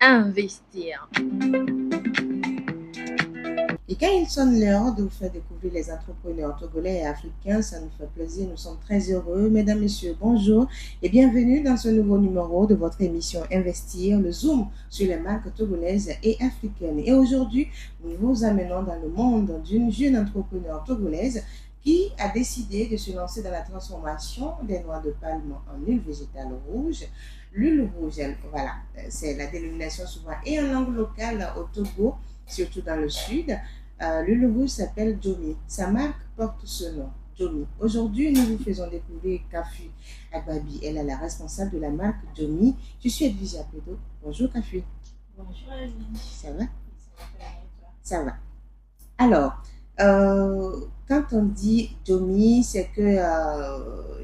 Investir. Et quand il sonne l'heure de vous faire découvrir les entrepreneurs togolais et africains, ça nous fait plaisir, nous sommes très heureux. Mesdames, Messieurs, bonjour et bienvenue dans ce nouveau numéro de votre émission Investir, le zoom sur les marques togolaises et africaines. Et aujourd'hui, nous vous amenons dans le monde d'une jeune entrepreneur togolaise qui a décidé de se lancer dans la transformation des noix de palme en huile végétale rouge. L'huile rouge, voilà, c'est la dénomination souvent et en langue locale au Togo, surtout dans le sud. L'huile rouge s'appelle Jomi. Sa marque porte ce nom, Jomi. Aujourd'hui, nous vous faisons découvrir Kafi Agbabi. Elle est la responsable de la marque Jomi. Je suis Edvigia Pedo. Bonjour Kafi. Bonjour Aline. Ça va? Ça va. Ça va. Alors, quand on dit Jomi, c'est que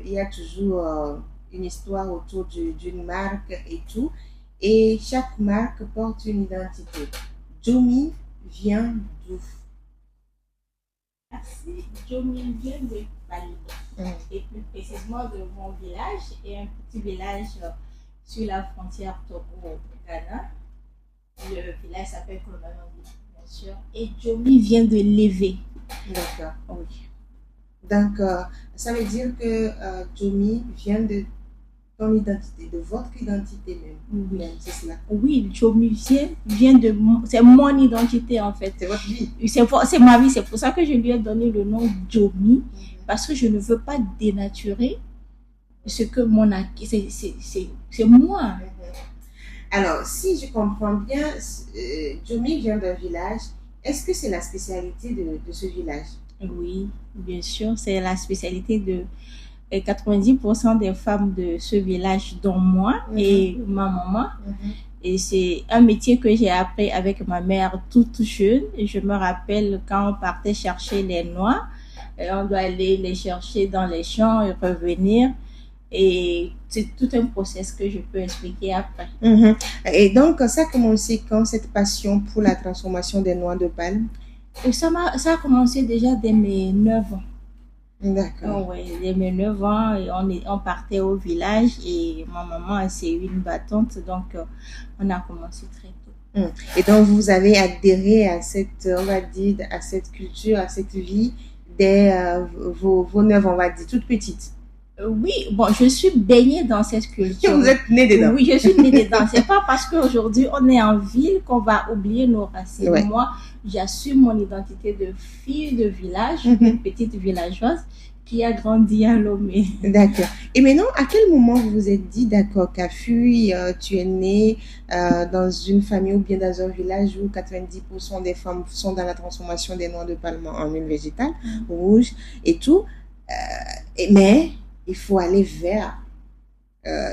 il y a toujours une histoire autour d'une marque et tout. Et chaque marque porte une identité. Jomi vient d'où? Merci. Jomi vient de Bali, et plus précisément de mon village, et un petit village sur la frontière Togo-Ghana. Le village s'appelle Kolomanondi, bien sûr. Et Jomi vient de Lévé. D'accord. Oui. Donc, ça veut dire que Jomi vient de ton identité, de votre identité même. Oui. C'est cela. Oui, Jomi vient de c'est mon identité en fait. C'est votre vie. C'est ma vie, c'est pour ça que je lui ai donné le nom Jomi, parce que je ne veux pas dénaturer ce que mon acquis, c'est moi. Alors, si je comprends bien, Jomi vient d'un village. Est-ce que c'est la spécialité de ce village? Oui, bien sûr, c'est la spécialité de 90% des femmes de ce village, dont moi et ma maman. Et c'est un métier que j'ai appris avec ma mère toute jeune. Et je me rappelle quand on partait chercher les noix, et on doit aller les chercher dans les champs et revenir. Et c'est tout un process que je peux expliquer après. Et donc, ça a commencé quand, cette passion pour la transformation des noix de palme? Et ça a commencé déjà dès mes 9 ans. D'accord. Oui, dès mes 9 ans, et on partait au village et ma maman, c'est une battante, donc on a commencé très tôt. Et donc, vous avez adhéré à cette, on va dire, à cette culture, à cette vie dès vos 9 ans, on va dire, toute petite. Oui, bon, je suis baignée dans cette culture. Vous êtes née dedans? Oui, je suis née dedans. C'est pas parce qu'aujourd'hui on est en ville qu'on va oublier nos racines. Ouais. Moi, j'assume mon identité de fille de village, une petite villageoise qui a grandi à Lomé. D'accord. Et maintenant, à quel moment vous vous êtes dit, d'accord, Kafi, tu es née dans une famille ou bien dans un village où 90% des femmes sont dans la transformation des noix de palme en huile végétale, rouge et tout, mais il faut aller vers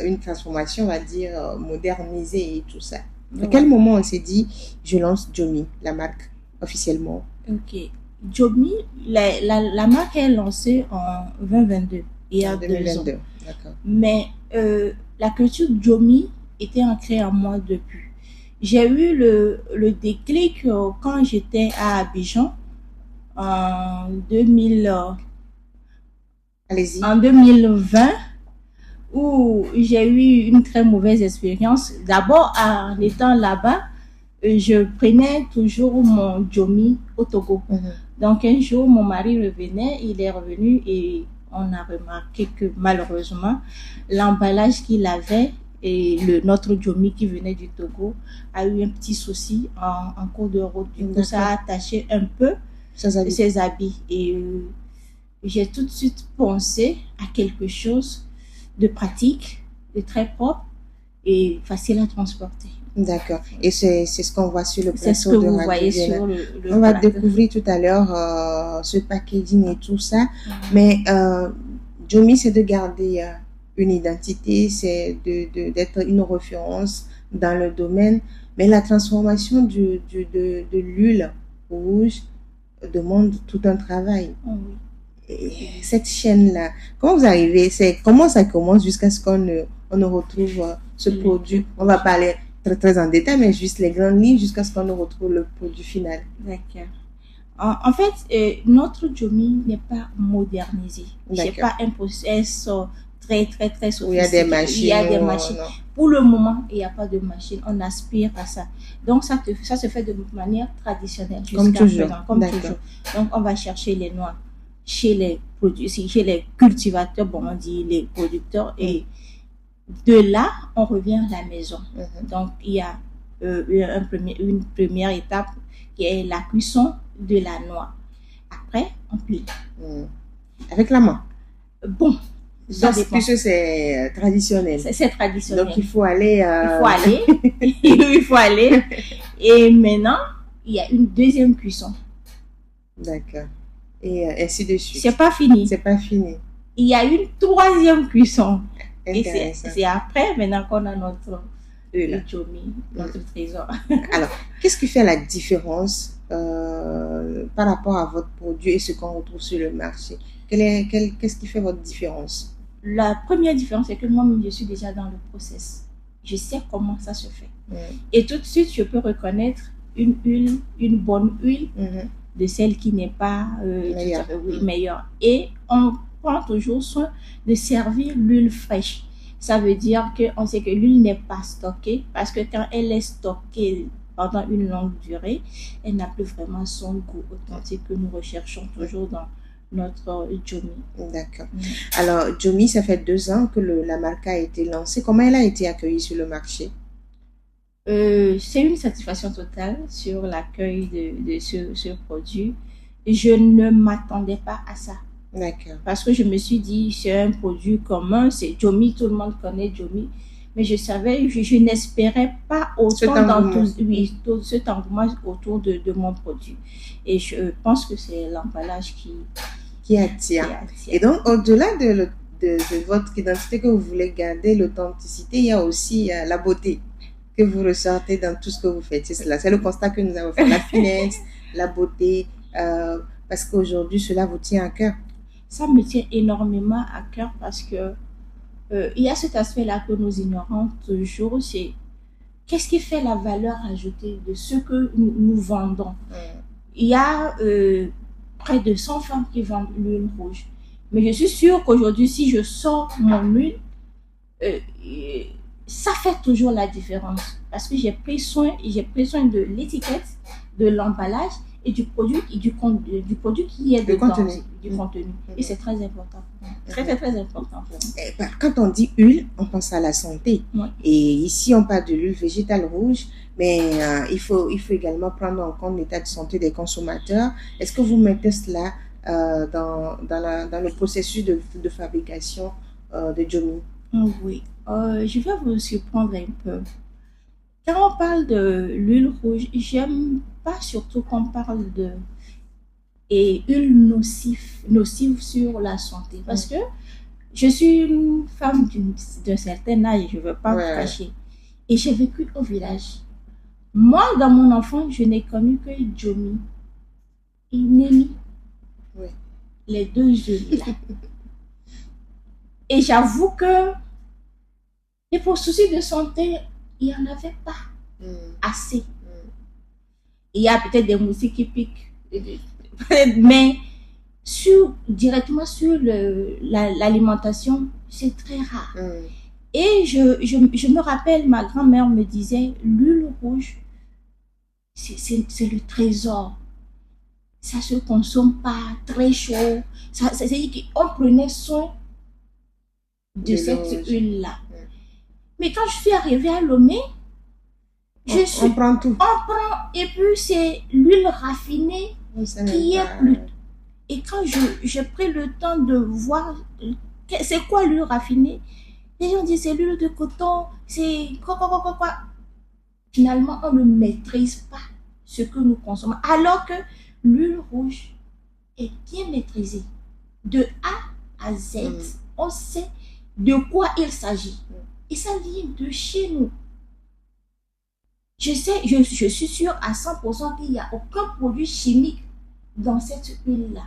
une transformation, on va dire, modernisée et tout ça. À quel moment on s'est dit, je lance Jomi, la marque, officiellement? Ok. Jomi, la marque est lancée en 2022, il y a 2 ans. D'accord. Mais la culture Jomi était ancrée en moi depuis. J'ai eu le déclic quand j'étais à Abidjan en 2020, où j'ai eu une très mauvaise expérience. D'abord, en étant là-bas, je prenais toujours mon Jomi au Togo. Donc un jour, mon mari revenait, il est revenu et on a remarqué que malheureusement, l'emballage qu'il avait et notre Jomi qui venait du Togo a eu un petit souci en cours de route. Du coup, ça a attaché un peu ses habits. Et j'ai tout de suite pensé à quelque chose de pratique, de très propre et facile à transporter. D'accord. Et c'est ce qu'on voit sur le plateau de C'est ce que vous Radio voyez Viena. sur le On va plateau. découvrir tout à l'heure ce packaging et tout ça. Mais Jomi, c'est de garder une identité, c'est d'être une référence dans le domaine. Mais la transformation de l'huile rouge demande tout un travail. Et cette chaîne-là, comment vous arrivez, comment ça commence jusqu'à ce qu'on ne retrouve ce produit? On va parler très, très en détail, mais juste les grandes lignes jusqu'à ce qu'on ne retrouve le produit final. D'accord. En fait, notre Jomi n'est pas modernisé. C'est pas un process très, très, très Où il y a sophistiquées. des machines. Il y a des machines. Non. Pour le moment, il n'y a pas de machine. On aspire à ça. Donc, ça se fait de manière traditionnelle Comme jusqu'à toujours. présent. Comme toujours. Donc, on va chercher les noix chez les cultivateurs, bon, on dit les producteurs. Et de là, on revient à la maison. Donc, il y a une première étape qui est la cuisson de la noix. Après, on plie. Avec la main. Bon, ça dépend. Puisque c'est traditionnel. C'est traditionnel. Donc, il faut aller... Il faut aller. Et maintenant, il y a une deuxième cuisson. D'accord. Et ainsi de suite. C'est pas fini. C'est pas fini. Il y a une troisième cuisson. Intéressant. Et c'est après, maintenant qu'on a notre Jomi, notre trésor. Alors, qu'est-ce qui fait la différence par rapport à votre produit et ce qu'on retrouve sur le marché? Qu'est-ce qui fait votre différence? La première différence, c'est que moi-même, je suis déjà dans le process. Je sais comment ça se fait. Et tout de suite, je peux reconnaître une bonne huile de celle qui n'est pas meilleure. Et on prend toujours soin de servir l'huile fraîche. Ça veut dire qu'on sait que l'huile n'est pas stockée, parce que quand elle est stockée pendant une longue durée, elle n'a plus vraiment son goût authentique que nous recherchons toujours dans notre Jomi. D'accord. Alors, Jomi, ça fait 2 ans que la marque a été lancée. Comment elle a été accueillie sur le marché? C'est une satisfaction totale sur l'accueil de ce produit. Je ne m'attendais pas à ça. D'accord. Parce que je me suis dit, c'est un produit commun, c'est Jomi, tout le monde connaît Jomi. Mais je savais, je n'espérais pas autant cet engouement autour de mon produit. Et je pense que c'est l'emballage qui attire. Et donc, au-delà de votre identité que vous voulez garder, l'authenticité, il y a aussi la beauté que vous ressortez dans tout ce que vous faites. C'est cela, c'est le constat que nous avons fait. La finesse, la beauté, parce qu'aujourd'hui, cela vous tient à cœur. Ça me tient énormément à cœur parce que il y a cet aspect-là que nous ignorons toujours, c'est qu'est-ce qui fait la valeur ajoutée de ce que nous vendons. Il y a près de 100 femmes qui vendent l'huile rouge. Mais je suis sûre qu'aujourd'hui, si je sors mon huile, ça fait toujours la différence. Parce que j'ai pris soin de l'étiquette, de l'emballage et du produit qui est dedans, du contenu. Et c'est très important pour moi. Très, très, très important pour moi. Quand on dit huile, on pense à la santé. Oui. Et ici, on parle de l'huile végétale rouge, mais il faut également prendre en compte l'état de santé des consommateurs. Est-ce que vous mettez cela dans le processus de fabrication de Jomi? Oui. Je vais vous surprendre un peu. Quand on parle de l'huile rouge, j'aime pas surtout qu'on parle de huile nocive sur la santé. Parce que je suis une femme d'un certain âge, je ne veux pas vous cacher. Et j'ai vécu au village. Moi, dans mon enfance, je n'ai connu que Jomi et Némi. Les deux huiles là. Et j'avoue que, et pour souci de santé, il n'y en avait pas assez. Il y a peut-être des moustiques qui piquent, mais directement sur l'alimentation, c'est très rare. Et je me rappelle, ma grand-mère me disait, l'huile rouge, c'est le trésor. Ça ne se consomme pas très chaud. C'est-à-dire qu'on prenait soin de cette huile-là. Mais quand je suis arrivée à Lomé, on prend tout. On prend, et puis c'est l'huile raffinée qui est plus. Et quand j'ai pris le temps de voir c'est quoi l'huile raffinée, les gens disent c'est l'huile de coton, c'est quoi. Finalement, on ne maîtrise pas ce que nous consommons. Alors que l'huile rouge est bien maîtrisée. De A à Z, on sait de quoi il s'agit. Et ça vient de chez nous. Je suis sûre à 100% qu'il n'y a aucun produit chimique dans cette huile-là.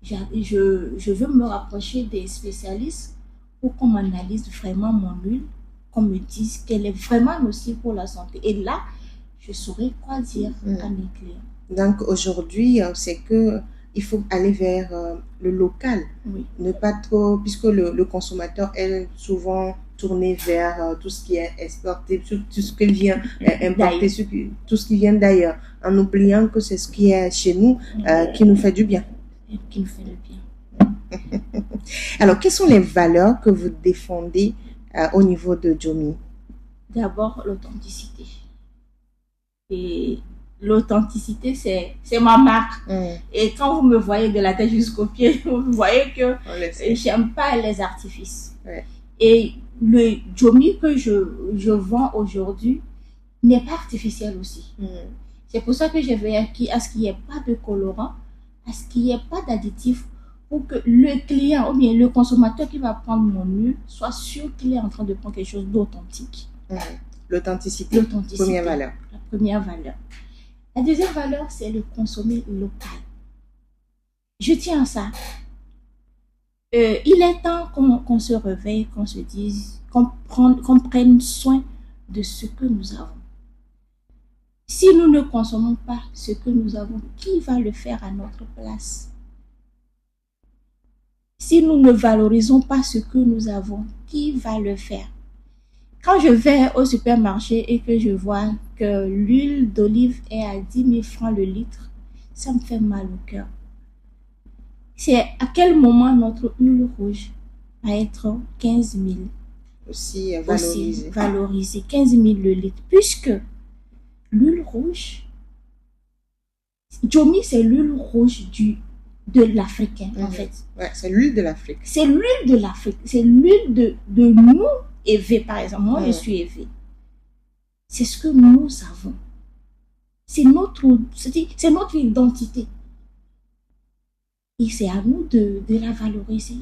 Je veux me rapprocher des spécialistes pour qu'on m'analyse vraiment mon huile, qu'on me dise qu'elle est vraiment nocive pour la santé. Et là, je saurais quoi dire à mes clients. Donc aujourd'hui, c'est que il faut aller vers le local. Oui. Ne pas trop, puisque le consommateur est souvent tourné vers tout ce qui est exporté, tout ce qui vient importer, tout ce qui vient d'ailleurs, en oubliant que c'est ce qui est chez nous qui nous fait du bien. Qui nous fait du bien. Alors, quelles sont les valeurs que vous défendez au niveau de Jomi? D'abord, l'authenticité. Et l'authenticité, c'est ma marque. Et quand vous me voyez de la tête jusqu'aux pieds, vous voyez que j'aime pas les artifices. Ouais. Et le Jomi que je vends aujourd'hui n'est pas artificiel aussi. C'est pour ça que je veille à ce qu'il n'y ait pas de colorant, à ce qu'il n'y ait pas d'additif, pour que le client ou bien le consommateur qui va prendre mon huile soit sûr qu'il est en train de prendre quelque chose d'authentique. L'authenticité, première valeur. La première valeur. La deuxième valeur, c'est le consommer local. Je tiens à ça. Il est temps qu'on se réveille, qu'on se dise, qu'on prenne soin de ce que nous avons. Si nous ne consommons pas ce que nous avons, qui va le faire à notre place? Si nous ne valorisons pas ce que nous avons, qui va le faire? Quand je vais au supermarché et que je vois que l'huile d'olive est à 10 000 francs le litre, ça me fait mal au cœur. C'est à quel moment notre huile rouge va être 15 000? Aussi valorisé. 15 000 le litre. Puisque l'huile rouge, Jomi, c'est l'huile rouge de l'Africain, en fait. Ouais, c'est l'huile de l'Afrique. C'est l'huile de l'Afrique. C'est l'huile de nous, Évé, par exemple. Moi, je suis Évé. C'est ce que nous avons. C'est notre identité. Et c'est à nous de la valoriser.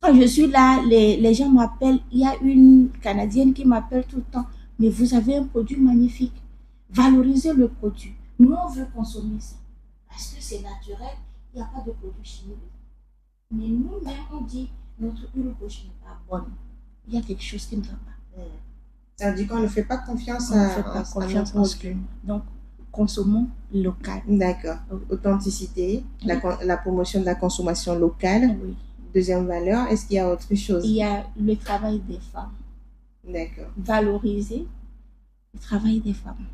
Quand je suis là, les gens m'appellent. Il y a une Canadienne qui m'appelle tout le temps. Mais vous avez un produit magnifique. Valorisez le produit. Nous, on veut consommer ça. Parce que c'est naturel. Il n'y a pas de produits chimiques. Mais nous-mêmes, on dit, notre huile rouge n'est pas bonne. Il y a quelque chose qui ne va pas. Ça veut dire qu'on ne fait pas confiance à notre produit. Donc, consommons local. D'accord. Authenticité, la promotion de la consommation locale. Oui. Deuxième valeur, est-ce qu'il y a autre chose? Il y a le travail des femmes. D'accord. Valoriser le travail des femmes.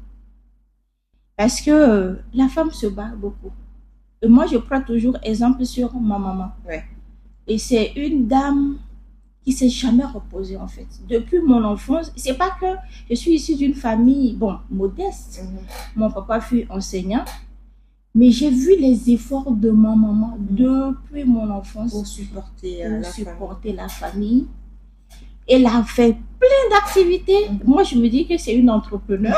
Parce que la femme se bat beaucoup. Et moi, je prends toujours exemple sur ma maman. Ouais. Et c'est une dame qui s'est jamais reposée, en fait. Depuis mon enfance, c'est pas que je suis issue d'une famille, modeste. Mon papa fut enseignant. Mais j'ai vu les efforts de ma maman depuis mon enfance. Pour supporter, la famille. Elle a fait plein d'activités. Moi, je me dis que c'est une entrepreneur.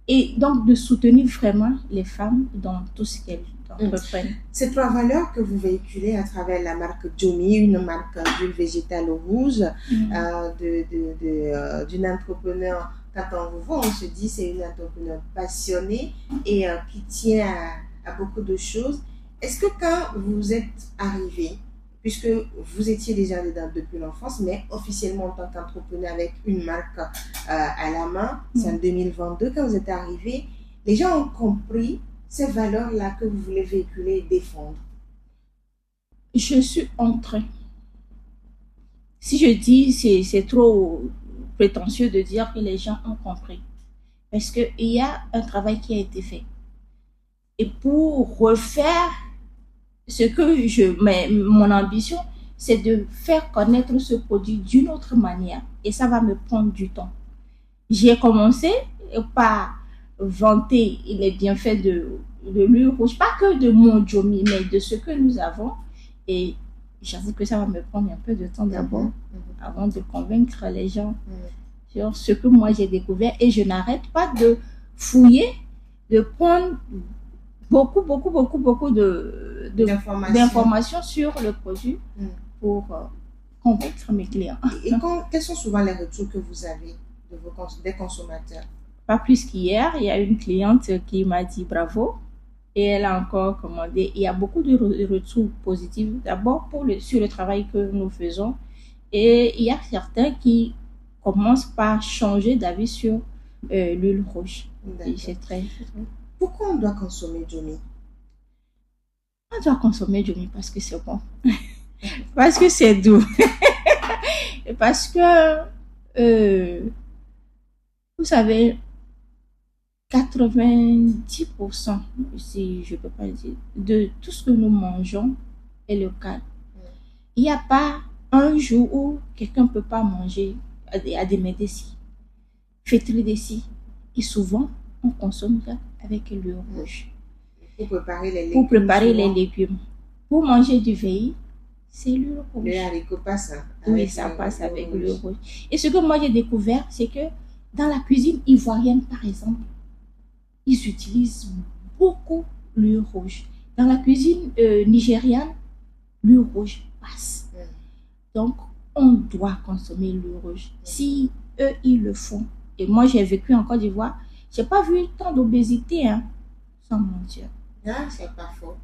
Et donc, de soutenir vraiment les femmes dans tout ce qu'elles entreprennent. Ces trois valeurs que vous véhiculez à travers la marque Jomi, une marque d'huile végétale rouge, d'une entrepreneur, quand on vous voit, on se dit c'est une entrepreneur passionnée et qui tient à beaucoup de choses. Est-ce que quand vous êtes arrivé, puisque vous étiez déjà dedans depuis l'enfance, mais officiellement en tant qu'entrepreneur avec une marque à la main, c'est en 2022, quand vous êtes arrivé, les gens ont compris ces valeurs-là que vous voulez véhiculer et défendre? Je suis en train. Si je dis, c'est trop prétentieux de dire que les gens ont compris. Parce qu'il y a un travail qui a été fait. Et pour refaire mon ambition, c'est de faire connaître ce produit d'une autre manière. Et ça va me prendre du temps. J'ai commencé par vanter les bienfaits de l'huile rouge, pas que de mon Jomi, mais de ce que nous avons. Et j'avoue que ça va me prendre un peu de temps d'abord, avant de convaincre les gens sur ce que moi j'ai découvert. Et je n'arrête pas de fouiller, de prendre beaucoup d'informations sur le produit pour convaincre mes clients. Et quels sont souvent les retours que vous avez des consommateurs? Pas plus qu'hier, il y a une cliente qui m'a dit bravo et elle a encore commandé. Il y a beaucoup de retours positifs, d'abord sur le travail que nous faisons, et il y a certains qui commencent par changer d'avis sur l'huile rouge. C'est très... Pourquoi on doit consommer Jomi? On doit consommer du riz parce que c'est bon. Parce que c'est doux. Et parce que, vous savez, 90%, si je peux pas le dire, de tout ce que nous mangeons est local. Il n'y a pas un jour où quelqu'un ne peut pas manger à des mets d'ici, fétri d'ici. Et souvent, on consomme ça avec le rouge. Pour préparer les légumes. Pour préparer les légumes. Pour manger du veille, c'est le rouge. Le haricot passe. Oui, ça passe avec le rouge. Et ce que moi j'ai découvert, c'est que dans la cuisine ivoirienne, par exemple, ils utilisent beaucoup le rouge. Dans la cuisine nigériane, le rouge passe. Donc, on doit consommer le rouge. Si eux, ils le font, et moi j'ai vécu en Côte d'Ivoire, j'ai pas vu tant d'obésité, hein, sans mentir. Non, c'est pas faux.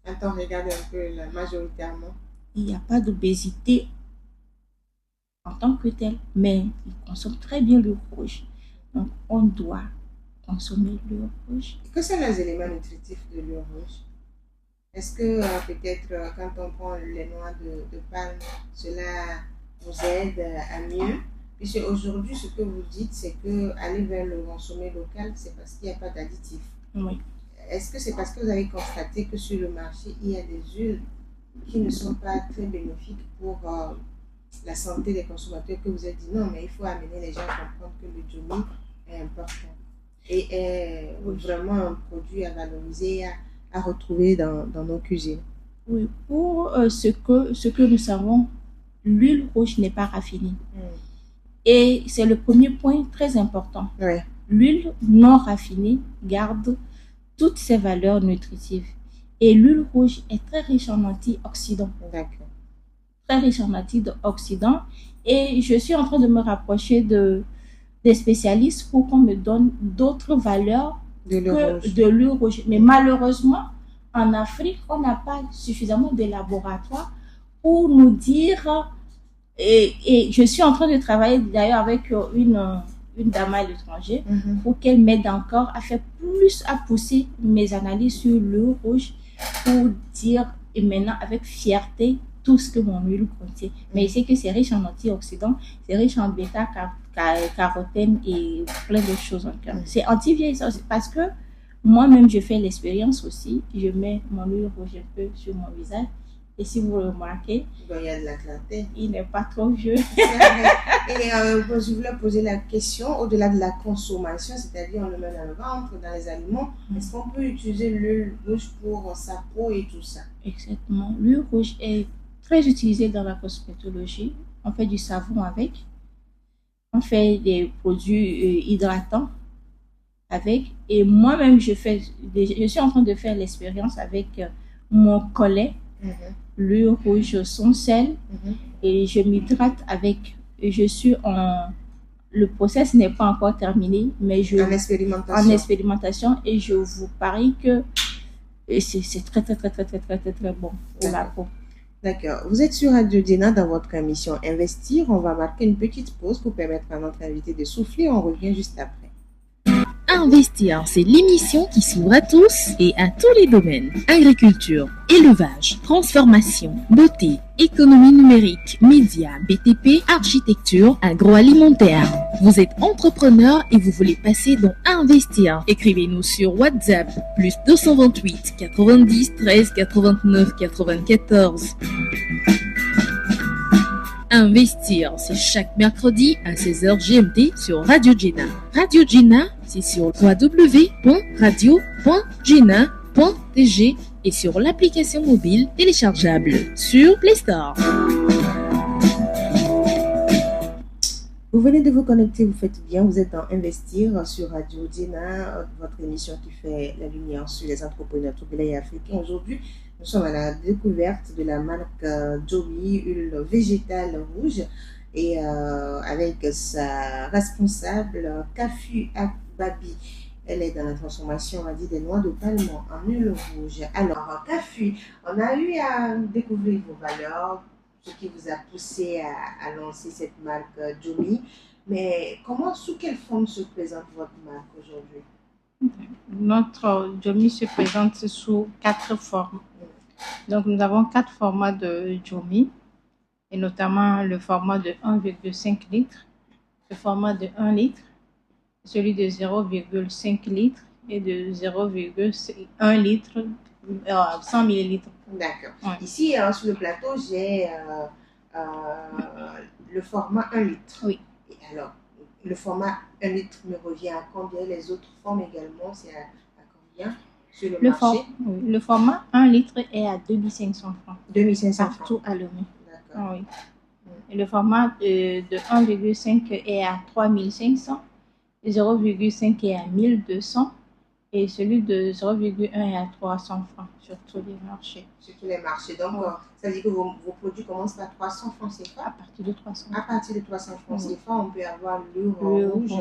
Quand on regarde un peu majoritairement, il n'y a pas d'obésité en tant que telle, mais ils consomment très bien le rouge. Donc, on doit consommer le rouge. Que sont les éléments nutritifs de l'huile rouge? Est-ce que peut-être quand on prend les noix de palme, cela vous aide à mieux? Puisque aujourd'hui, ce que vous dites, c'est que aller vers le consommer local, c'est parce qu'il n'y a pas d'additifs. Oui. Est-ce que c'est parce que vous avez constaté que sur le marché, il y a des huiles qui ne sont pas très bénéfiques pour la santé des consommateurs que vous avez dit non, mais il faut amener les gens à comprendre que le jomi est important et est vraiment un produit à valoriser, à retrouver dans nos cuisines? Oui, pour ce que nous savons, l'huile rouge n'est pas raffinée. Et c'est le premier point très important. Ouais. L'huile non raffinée garde toutes ses valeurs nutritives. Et l'huile rouge est très riche en antioxydants. D'accord. Très riche en antioxydants. Et je suis en train de me rapprocher des spécialistes pour qu'on me donne d'autres valeurs de l'huile rouge. Mais malheureusement, en Afrique, on n'a pas suffisamment de laboratoires pour nous dire... Et je suis en train de travailler d'ailleurs avec une dame à l'étranger pour qu'elle m'aide encore à faire plus, à pousser mes analyses sur l'huile rouge pour dire et maintenant avec fierté tout ce que mon huile contient. Mais je sais que c'est riche en antioxydants, c'est riche en bêta-carotène et plein d'autres choses encore. C'est anti-vieillissant parce que moi-même je fais l'expérience aussi. Je mets mon huile rouge un peu sur mon visage. Et si vous remarquez, il y a de la clarté. Il n'est pas trop vieux. Et je voulais poser la question, au-delà de la consommation, c'est-à-dire on le met dans le ventre, dans les aliments, est-ce qu'on peut utiliser l'huile rouge pour sa peau et tout ça? Exactement. L'huile rouge est très utilisée dans la cosmétologie. On fait du savon avec. On fait des produits hydratants avec. Et moi-même, je suis en train de faire l'expérience avec mon collet. L'huile rouge sans sel et je m'hydrate avec. Je suis le process n'est pas encore terminé, mais en expérimentation et je vous parie que c'est très bon pour la peau. D'accord. Vous êtes sur Radio Dina dans votre émission Investir. On va marquer une petite pause pour permettre à notre invité de souffler. On revient juste après. Investir, c'est l'émission qui s'ouvre à tous et à tous les domaines. Agriculture, élevage, transformation, beauté, économie numérique, médias, BTP, architecture, agroalimentaire. Vous êtes entrepreneur et vous voulez passer dans Investir. Écrivez-nous sur WhatsApp, plus 228 90 13 89 94. Investir, c'est chaque mercredi à 16h GMT sur Radio Dina. Radio Dina, c'est sur www.radio.dina.tg et sur l'application mobile téléchargeable sur Play Store. Vous venez de vous connecter, vous faites bien, vous êtes dans Investir sur Radio Dina, votre émission qui fait la lumière sur les entrepreneurs togolais et africains. Aujourd'hui, nous sommes à la découverte de la marque Jomi, huile végétale rouge, et avec sa responsable, Kafu Akbabi. Elle est dans la transformation, on va dire, des noix de palme en huile rouge. Alors, Kafu, on a eu à découvrir vos valeurs, ce qui vous a poussé à lancer cette marque Jomi. Mais sous quelle forme se présente votre marque aujourd'hui? Notre Jomi se présente sous 4 formes. Donc, nous avons 4 formats de Jomi, et notamment le format de 1,5 litres, le format de 1 litre, celui de 0,5 litres et de 0,1 litre, 100 millilitres. D'accord. Ouais. Ici, sur le plateau, j'ai le format 1 litre. Oui. Et alors, le format 1 litre me revient à combien? Les autres formes également, c'est à combien sur le marché? Le format 1 litre est à 2500 francs. 2500 partout à Lomé. D'accord. Oui. Et le format de 1,5 est à 3500, 0,5 est à 1200 et celui de 0,1 est à 300 francs sur tous les marchés. Sur tous les marchés. Donc, ça veut dire que vos produits commencent par 300 francs CFA? À partir de 300. À partir de 300 francs CFA, on peut avoir le rouge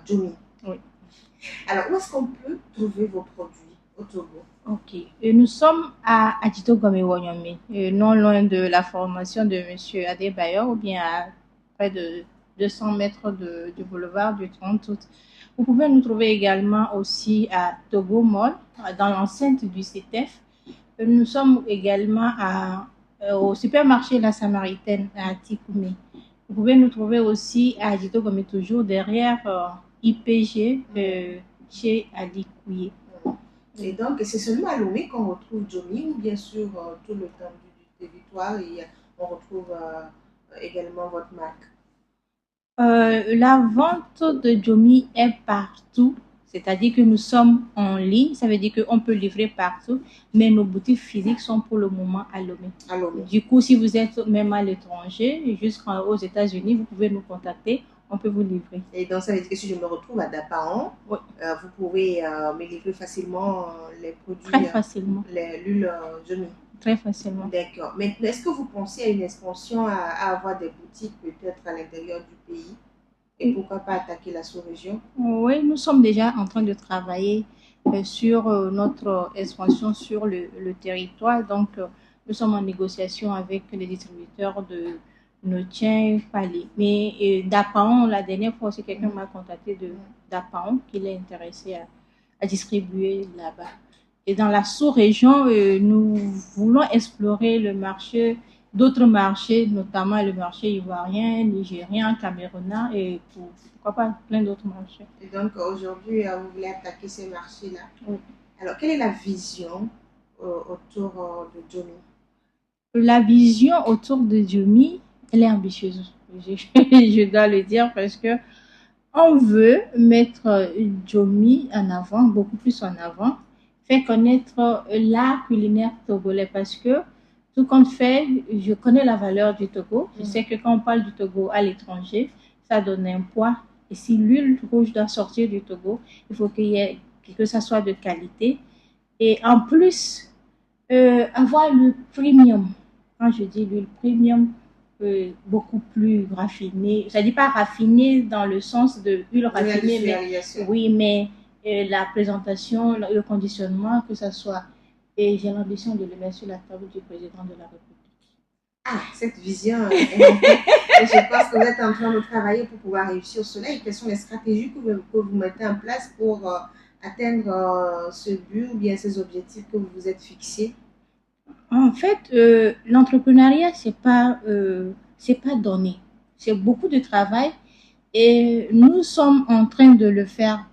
Jomi. Oui. Alors, où est-ce qu'on peut trouver vos produits au Togo? Ok. Et nous sommes à Adito Gomé-Wonyome, non loin de la formation de M. Adebayor, ou bien à près de 200 mètres du boulevard du 30 août. Vous pouvez nous trouver également aussi à Togo Mall, dans l'enceinte du CETEF. Nous sommes également au supermarché La Samaritaine à Tikoumé. Vous pouvez nous trouver aussi à Adito Gomé, toujours derrière IPG chez Ali Kouye. Et donc, c'est seulement à Lomé qu'on retrouve Jomi, ou bien sûr tout le temps du territoire, et on retrouve également votre marque? La vente de Jomi est partout, c'est-à-dire que nous sommes en ligne, ça veut dire qu'on peut livrer partout, mais nos boutiques physiques sont pour le moment à Lomé. Du coup, si vous êtes même à l'étranger, jusqu'aux États-Unis, vous pouvez nous contacter, on peut vous livrer. Et donc, ça veut dire que si je me retrouve à Dapaon, oui. Vous pouvez me livrer facilement les produits? Très facilement. L'huile Jomi? Très facilement. D'accord. Mais est-ce que vous pensez à une expansion, à avoir des boutiques peut-être à l'intérieur du pays? Et pourquoi pas attaquer la sous-région? Oui, nous sommes déjà en train de travailler sur notre expansion sur le territoire. Donc, nous sommes en négociation avec les distributeurs de Notien, Palais. Mais Dapaon, la dernière fois aussi, quelqu'un m'a contacté de Dapaon, qu'il est intéressé à distribuer là-bas. Et dans la sous-région, nous voulons explorer le marché, d'autres marchés, notamment le marché ivoirien, nigérien, camerounais et pourquoi pas plein d'autres marchés. Et donc aujourd'hui, vous voulez attaquer ces marchés-là? Oui. Alors, quelle est la vision autour de Jomi? La vision autour de Jomi, elle est ambitieuse. Je dois le dire parce que on veut mettre Jomi en avant, beaucoup plus en avant, faire connaître l'art culinaire togolais parce que tout compte fait, je connais la valeur du Togo. Je sais que quand on parle du Togo à l'étranger, ça donne un poids. Et si l'huile rouge doit sortir du Togo, il faut que ça soit de qualité. Et en plus, avoir le premium. Quand je dis l'huile premium, beaucoup plus raffinée. Ça ne dit pas raffinée dans le sens de huile raffinée, mais oui, mais la présentation, le conditionnement, que ça soit. Et j'ai l'ambition de le mettre sur la table du président de la République. Ah, cette vision, je pense que vous êtes en train de travailler pour pouvoir réussir cela. Et quelles sont les stratégies que vous mettez en place pour atteindre ce but ou bien ces objectifs que vous vous êtes fixés? En fait, l'entrepreneuriat, c'est pas donné. C'est beaucoup de travail et nous sommes en train de le faire.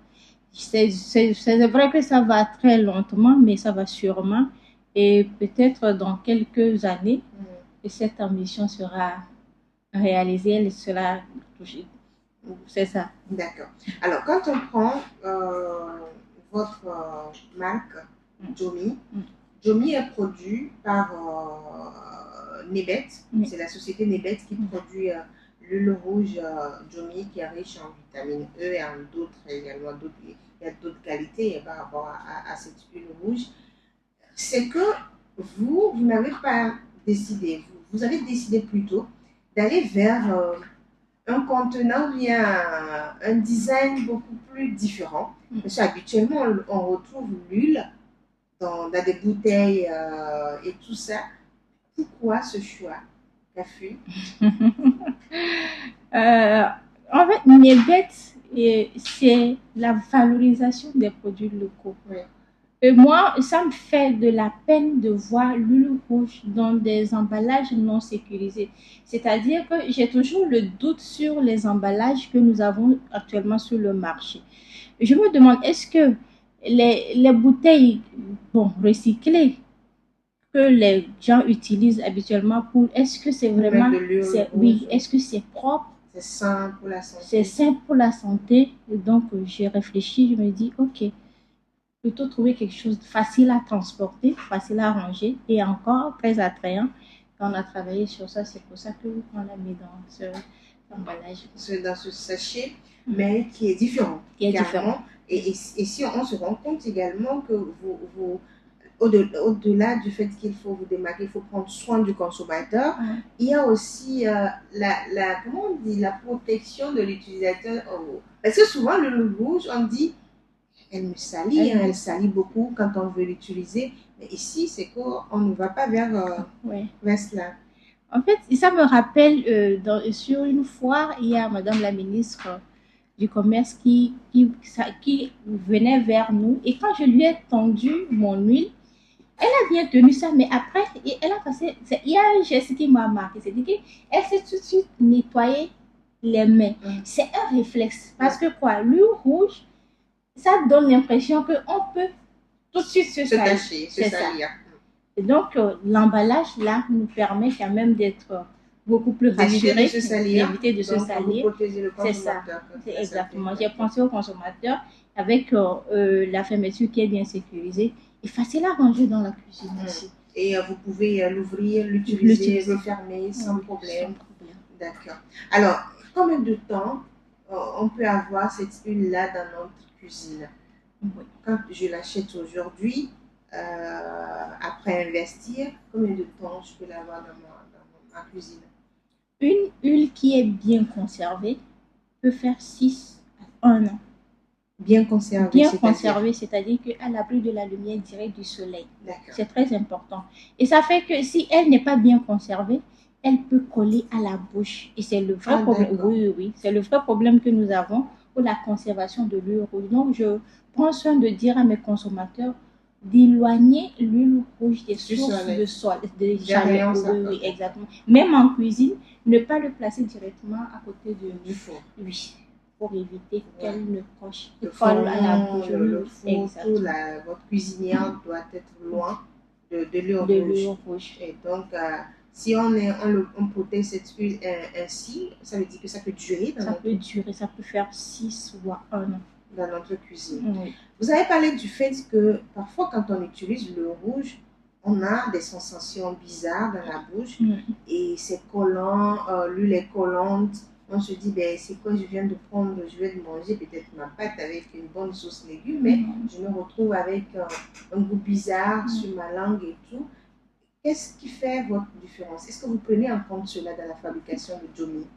C'est vrai que ça va très lentement, mais ça va sûrement. Et peut-être dans quelques années, cette ambition sera réalisée, elle sera touchée. C'est ça. D'accord. Alors, quand on prend votre marque Jomi, Jomi est produit par Nebet. C'est la société Nebet qui produit l'huile rouge Jomi qui est riche en vitamine E et en d'autres également. Il y a d'autres qualités par rapport à cette huile rouge. C'est que vous n'avez pas décidé, vous avez décidé plutôt d'aller vers un contenant ou bien un design beaucoup plus différent. Parce qu'habituellement, on retrouve l'huile dans des bouteilles et tout ça. Pourquoi ce choix, Kafu? En fait, Nebet, c'est la valorisation des produits locaux. Ouais. Et moi, ça me fait de la peine de voir l'huile rouge dans des emballages non sécurisés. C'est-à-dire que j'ai toujours le doute sur les emballages que nous avons actuellement sur le marché. Je me demande, est-ce que les bouteilles, bon, recyclées que les gens utilisent habituellement pour, est-ce que c'est Pour mettre vraiment, de l'huile oui, rouge, est-ce que c'est propre, c'est sain pour la c'est santé. sain pour la santé? Et donc, j'ai réfléchi, je me dis, ok, plutôt trouver quelque chose de facile à transporter, facile à ranger et encore très attrayant. Et on a travaillé sur ça, c'est pour ça qu'on l'a mis dans ce emballage. C'est dans ce sachet, mais qui est différent. Qui est carrément. différent. Et si on se rend compte également que au-delà du fait qu'il faut vous démarquer, il faut prendre soin du consommateur, il y a aussi comment on dit, la protection de l'utilisateur. Parce que souvent, le rouge, on dit, elle me salit, elle salit beaucoup quand on veut l'utiliser. Mais ici, c'est qu'on ne va pas vers cela. En fait, ça me rappelle, sur une foire, il y a Madame la ministre du Commerce qui venait vers nous. Et quand je lui ai tendu mon huile, elle a bien tenu ça, mais après, elle a passé. Il y a un geste qui m'a marqué, c'est qu'elle s'est tout de suite nettoyé les mains. C'est un réflexe. Parce que quoi, l'huile rouge, ça donne l'impression qu'on peut tout de suite se salir. Se salir. Et donc, l'emballage, là, nous permet quand même d'être beaucoup plus rassuré, d'éviter de se salir. C'est ça, c'est exactement. J'ai pensé au consommateur avec la fermeture qui est bien sécurisée et facile à ranger dans la cuisine aussi. Et vous pouvez l'ouvrir, l'utiliser, refermer sans problème. D'accord. Alors, combien de temps on peut avoir cette huile-là dans notre cuisine? Quand je l'achète aujourd'hui, après investir, combien de temps je peux l'avoir dans ma cuisine? Une huile qui est bien conservée peut faire 6 à 1 an. Bien conservée. Bien conservée, c'est-à-dire qu'à l'abri de la lumière directe du soleil. C'est très important. Et ça fait que si elle n'est pas bien conservée, elle peut coller à la bouche. Et c'est le vrai problème. Oui. C'est le vrai problème que nous avons pour la conservation de l'huile rouge. Donc, je prends soin de dire à mes consommateurs d'éloigner l'huile rouge des sources de chaleur. Oui, exactement. Même en cuisine, ne pas le placer directement à côté de l'huile. Oui. Pour éviter qu'elle ne colle à la bouche. Votre cuisinière doit être loin de l'huile rouge. Et donc, si on protège cette huile ainsi, ça veut dire que ça peut durer. Ça peut faire 6 ou 1 an. Dans notre cuisine. Vous avez parlé du fait que parfois, quand on utilise le rouge, on a des sensations bizarres dans la bouche et c'est collant, l'huile est collante. On se dit, ben, c'est quoi, je viens de prendre, je vais manger peut-être ma pâte avec une bonne sauce légumes, mais je me retrouve avec un goût bizarre sur ma langue et tout. Qu'est-ce qui fait votre différence? Est-ce que vous prenez en compte cela dans la fabrication de Jomi?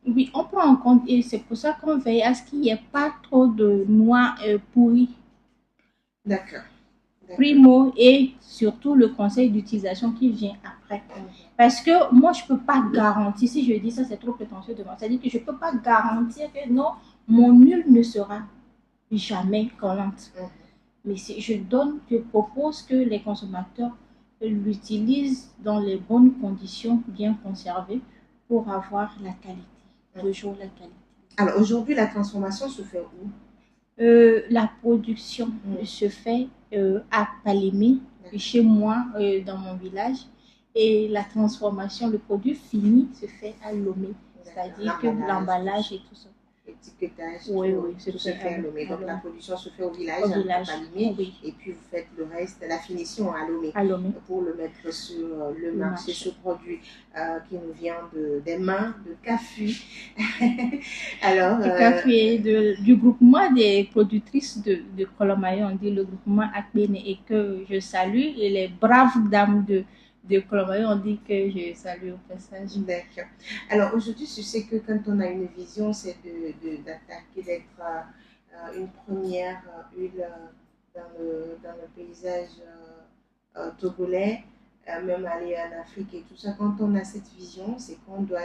Oui, on prend en compte et c'est pour ça qu'on veille à ce qu'il n'y ait pas trop de noix pourries. D'accord. Primo, et surtout le conseil d'utilisation qui vient après. Parce que moi, je ne peux pas garantir, si je dis ça, c'est trop prétentieux de moi. C'est-à-dire que je ne peux pas garantir que non, mon huile ne sera jamais collante. Mais je propose que les consommateurs l'utilisent dans les bonnes conditions, bien conservées, pour avoir la qualité. Toujours la qualité. Alors aujourd'hui, la transformation se fait où? La production se fait à Palémé, chez moi, dans mon village. Et la transformation, le produit fini se fait à Lomé. C'est-à-dire que l'emballage et tout ça. L'étiquetage, tout se fait à Lomé. Donc la production se fait au village, à Palémé. Et puis vous faites le reste, la finition à Lomé. Pour le mettre sur le marché, ce produit qui nous vient des mains de CAFU. Alors, CAFU du groupement des productrices de Colomayo, on dit le groupement ACBN, et que je salue, et les braves dames de Colomayo, on dit que je salue au passage. D'accord. Alors aujourd'hui, je sais que quand on a une vision, c'est d'attaquer, d'être une première huile dans le paysage togolais, même aller en Afrique et tout ça. Quand on a cette vision, c'est qu'on doit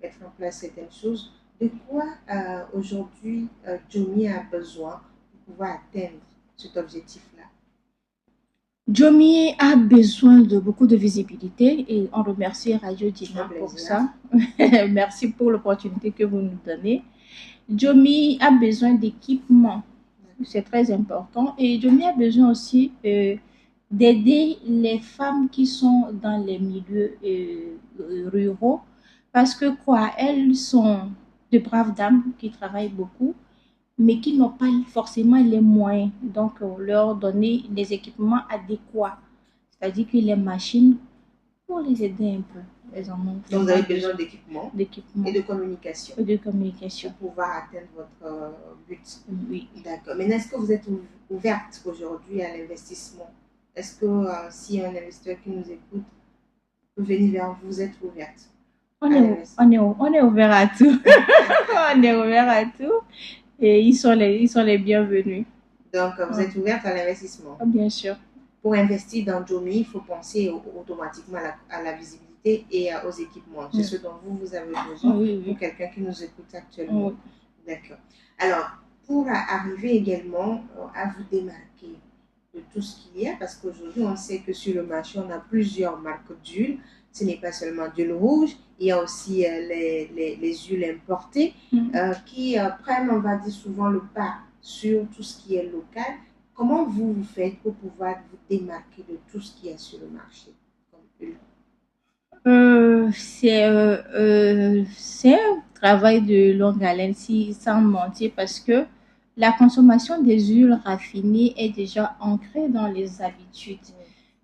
mettre en place certaines choses. De quoi aujourd'hui Jomi a besoin pour pouvoir atteindre cet objectif-là? Jomi a besoin de beaucoup de visibilité et on remercie Radio Dina pour ça. Merci pour l'opportunité que vous nous donnez. Jomi a besoin d'équipement, c'est très important. Et Jomi a besoin aussi d'aider les femmes qui sont dans les milieux ruraux parce que quoi, elles sont de braves dames qui travaillent beaucoup mais qui n'ont pas forcément les moyens. Donc, leur donner des équipements adéquats, c'est-à-dire que les machines pour les aider un peu. Elles en ont. Donc, vous avez besoin d'équipement et de communication. Et de communication. Pour pouvoir atteindre votre but. Oui. D'accord. Mais est-ce que vous êtes ouverte aujourd'hui à l'investissement? Est-ce que si un investisseur qui nous écoute peut venir vers vous, vous êtes ouverte? On est ouvert à tout. On est ouvert à tout. Et ils sont les bienvenus. Donc, vous êtes ouverte à l'investissement? Bien sûr. Pour investir dans Jomi, il faut penser automatiquement à la visibilité et aux équipements. C'est ce dont vous avez besoin pour quelqu'un qui nous écoute actuellement. D'accord. Alors, pour arriver également à vous démarquer de tout ce qu'il y a, parce qu'aujourd'hui, on sait que sur le marché, on a plusieurs marques d'huile. Ce n'est pas seulement d'huile rouge, il y a aussi les huiles importées qui prennent, on va dire souvent, le pas sur tout ce qui est local. Comment vous faites pour pouvoir vous démarquer de tout ce qu'il y a sur le marché comme huile? C'est un travail de longue haleine, sans mentir, parce que la consommation des huiles raffinées est déjà ancrée dans les habitudes.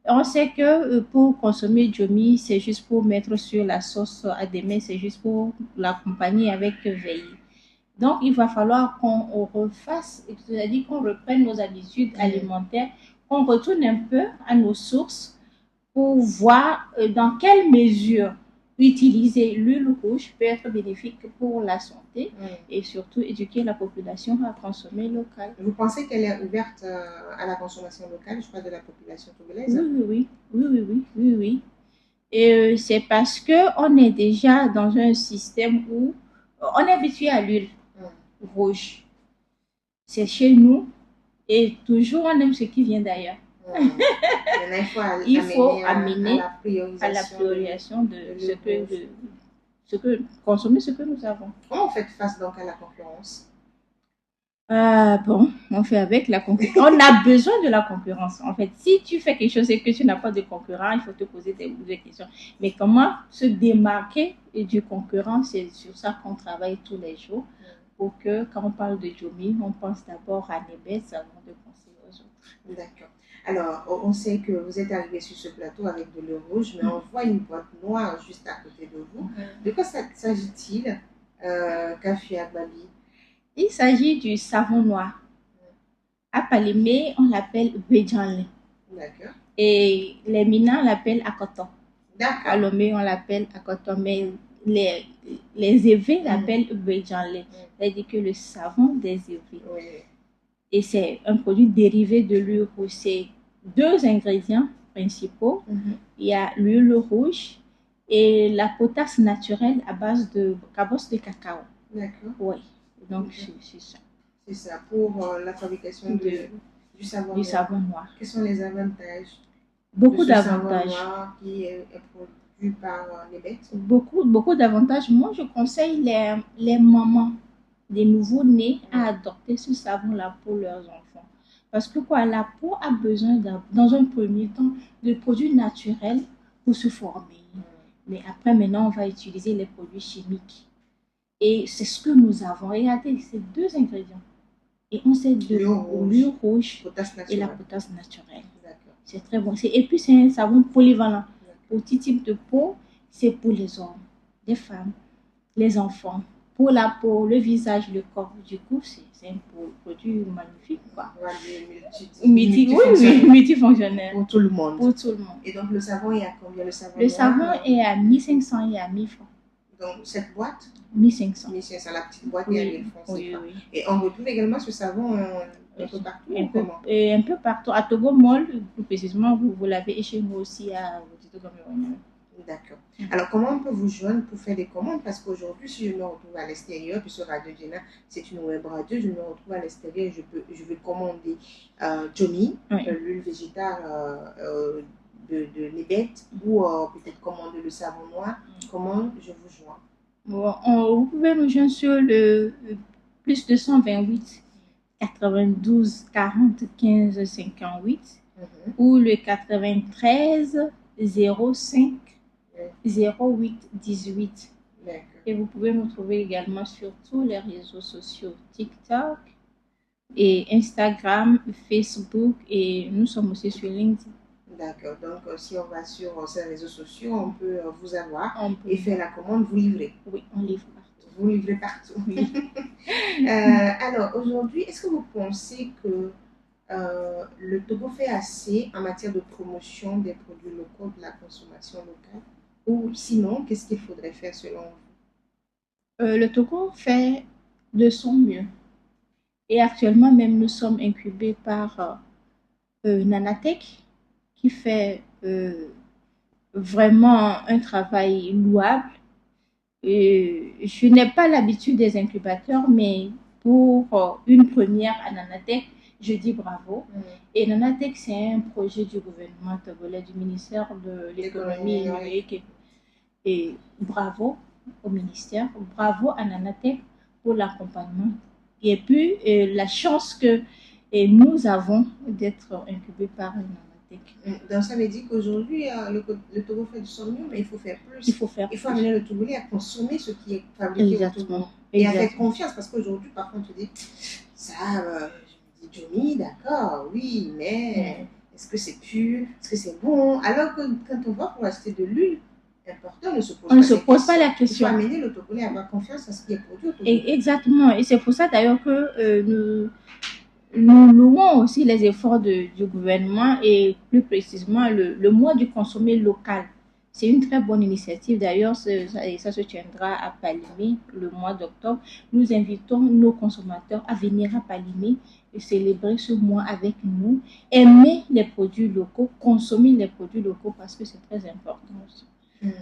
On sait que pour consommer Jomi, c'est juste pour mettre sur la sauce à des mets, c'est juste pour l'accompagner avec veille. Donc, il va falloir qu'on refasse, c'est-à-dire qu'on reprenne nos habitudes alimentaires, qu'on retourne un peu à nos sources pour voir dans quelle mesure utiliser l'huile rouge peut être bénéfique pour la santé et surtout éduquer la population à consommer local. Vous pensez qu'elle est ouverte à la consommation locale, je parle de la population togolaise? Oui. Et c'est parce qu'on est déjà dans un système où on est habitué à l'huile rouge. C'est chez nous et toujours on aime ce qui vient d'ailleurs. Il faut amener à la priorisation de consommer ce que nous avons. Comment on fait face donc à la concurrence? On fait avec la concurrence. On a besoin de la concurrence. En fait, si tu fais quelque chose et que tu n'as pas de concurrent, il faut te poser des questions. Mais comment se démarquer du concurrent? C'est sur ça qu'on travaille tous les jours. Pour que quand on parle de Jomi, on pense d'abord à Nebet avant de penser aux autres. D'accord. Alors, on sait que vous êtes arrivé sur ce plateau avec de l'eau rouge, mais on voit une boîte noire juste à côté de vous. De quoi s'agit-il, Kaffi Agbabi? Il s'agit du savon noir. À Palimé, on l'appelle Vejanle. D'accord. Et les Minans l'appellent Akoton. D'accord. À Lomé, on l'appelle Akoton, mais les évêques l'appellent Vejanle. C'est-à-dire que le savon des évêques. Oui. Et c'est un produit dérivé de l'huile rouge. C'est 2 ingrédients principaux. Il y a l'huile rouge et la potasse naturelle à base de cabosse de cacao. D'accord. Oui, donc c'est ça. C'est ça, pour la fabrication du savon noir. Quels sont les avantages? Beaucoup d'avantages. Savon noir qui est produit par les bêtes? Beaucoup d'avantages. Moi, je conseille les mamans des nouveaux-nés à adopter ce savon-là pour leurs enfants. Parce que la peau a besoin, dans un premier temps, de produits naturels pour se former. Mais après, maintenant, on va utiliser les produits chimiques. Et c'est ce que nous avons. Regardez, c'est 2 ingrédients. Et on sait de l'huile rouge et la potasse naturelle. C'est très bon. Et puis, c'est un savon polyvalent. Pour tout type de peau, c'est pour les hommes, les femmes, les enfants. Pour la peau, le visage, le corps, du coup, c'est un produit magnifique, quoi. Multifonctionnel. Pour tout le monde. Pour tout le monde. Et donc, le savon est à combien? Le savon est à 1500 et à 1000 francs. Donc, cette boîte? 1500. 1500, la petite boîte est à 1000 francs. Oui. Et on retrouve également ce savon un peu partout? Un peu partout. À Togo Mall, plus précisément, vous l'avez, et chez nous aussi à Togo. D'accord. Alors, comment on peut vous joindre pour faire des commandes? Parce qu'aujourd'hui, si je me retrouve à l'extérieur, puis sur Radio Jena, c'est une web radio, je me retrouve à l'extérieur, je vais commander Johnny, l'huile végétale de Nebet, ou peut-être commander le savon noir. Comment je vous joins? Bon, vous pouvez nous joindre sur le plus 228 92 40 15 58 ou le 93 05 08 18. Et vous pouvez nous trouver également sur tous les réseaux sociaux, TikTok et Instagram, Facebook, et nous sommes aussi sur LinkedIn. D'accord. Donc, si on va sur ces réseaux sociaux, on peut vous avoir et faire la commande, vous livrer. Oui, on livre partout. Vous livrez partout. Oui. Alors, aujourd'hui, est-ce que vous pensez que le Togo fait assez en matière de promotion des produits locaux, de la consommation locale? Ou sinon, qu'est-ce qu'il faudrait faire selon vous? Le Togo fait de son mieux. Et actuellement, même, nous sommes incubés par Nanatech, qui fait vraiment un travail louable. Je n'ai pas l'habitude des incubateurs, mais pour une première à Nanatech, je dis bravo. Et Nanatech, c'est un projet du gouvernement togolais, du ministère de l'économie numérique. Et bravo au ministère, bravo à Nanatech pour l'accompagnement. Et puis, la chance que nous avons d'être incubés par Nanatech. Donc, ça veut dire qu'aujourd'hui, le Togo fait de son mieux, mais il faut faire plus. Il faut amener le Togolais à consommer ce qui est fabriqué au Togo. Et à faire confiance, parce qu'aujourd'hui, par contre, tu dis, ça, je me dis, Johnny, d'accord, oui, mais est-ce que c'est pur? Est-ce que c'est bon? Alors que quand on va pour acheter de l'huile, important, on ne se pose pas la question. Il faut amener le Togolais à avoir confiance à ce qui est produit au Togo. Exactement. Et c'est pour ça d'ailleurs que nous louons aussi les efforts du gouvernement et plus précisément le mois du consommé local. C'est une très bonne initiative. D'ailleurs, ça se tiendra à Palimé le mois d'octobre. Nous invitons nos consommateurs à venir à Palimé et célébrer ce mois avec nous. Aimer les produits locaux, consommer les produits locaux parce que c'est très important aussi. Ouais.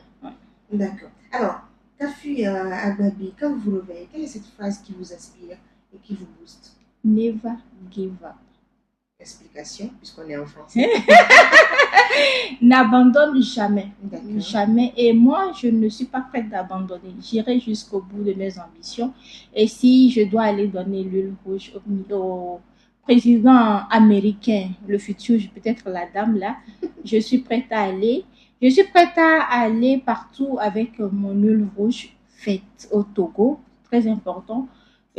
D'accord. Alors, Kafi Agbabi, quand vous vous réveillez, quelle est cette phrase qui vous inspire et qui vous booste? Never give up. Explication, puisqu'on est en français. N'abandonne jamais. Jamais. Et moi, je ne suis pas prête d'abandonner. J'irai jusqu'au bout de mes ambitions. Et si je dois aller donner l'huile rouge au président américain, le futur, peut-être la dame là, je suis prête à aller. Je suis prête à aller partout avec mon huile rouge faite au Togo. Très important.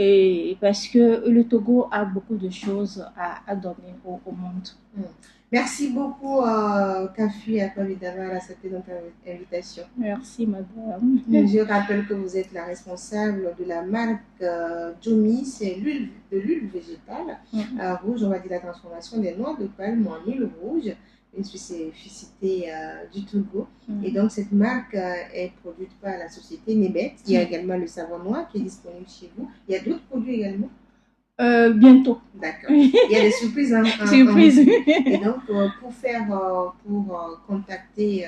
Et parce que le Togo a beaucoup de choses à donner au monde. Merci beaucoup, Kafi Agbabi, d'avoir accepté notre invitation. Merci, madame. Je rappelle que vous êtes la responsable de la marque Jomi, c'est de l'huile végétale rouge, on va dire la transformation des noix de palme en huile rouge, une spécificité du Togo. Et donc, cette marque est produite par la société Nebet. Il y a également le savon noir qui est disponible chez vous. Il y a d'autres produits également? Bientôt. D'accord. Il y a des surprises. Surprises. Et donc, pour contacter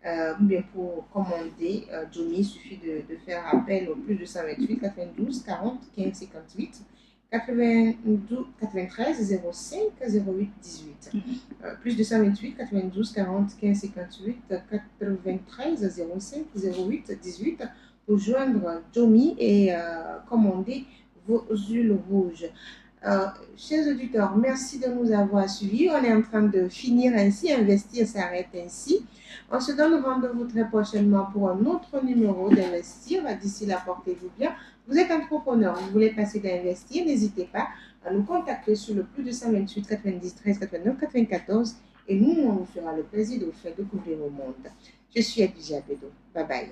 ou bien pour commander Jomi, il suffit de faire appel au plus de 128 92 40 15 58. 93 05 08 18. Plus de 128 92 40 15 58 93 05 08 18 pour joindre Jomi et commander vos huiles rouges. Chers auditeurs, merci de nous avoir suivis. On est en train de finir ainsi, investir s'arrête ainsi. On se donne rendez-vous très prochainement pour un autre numéro d'Investir. D'ici là, portez-vous bien. Vous êtes entrepreneur, vous voulez passer d'Investir, n'hésitez pas à nous contacter sur le plus de 128 90 13 89 94 et nous, on vous fera le plaisir de vous faire découvrir au monde. Je suis Adija Bedo. Bye bye.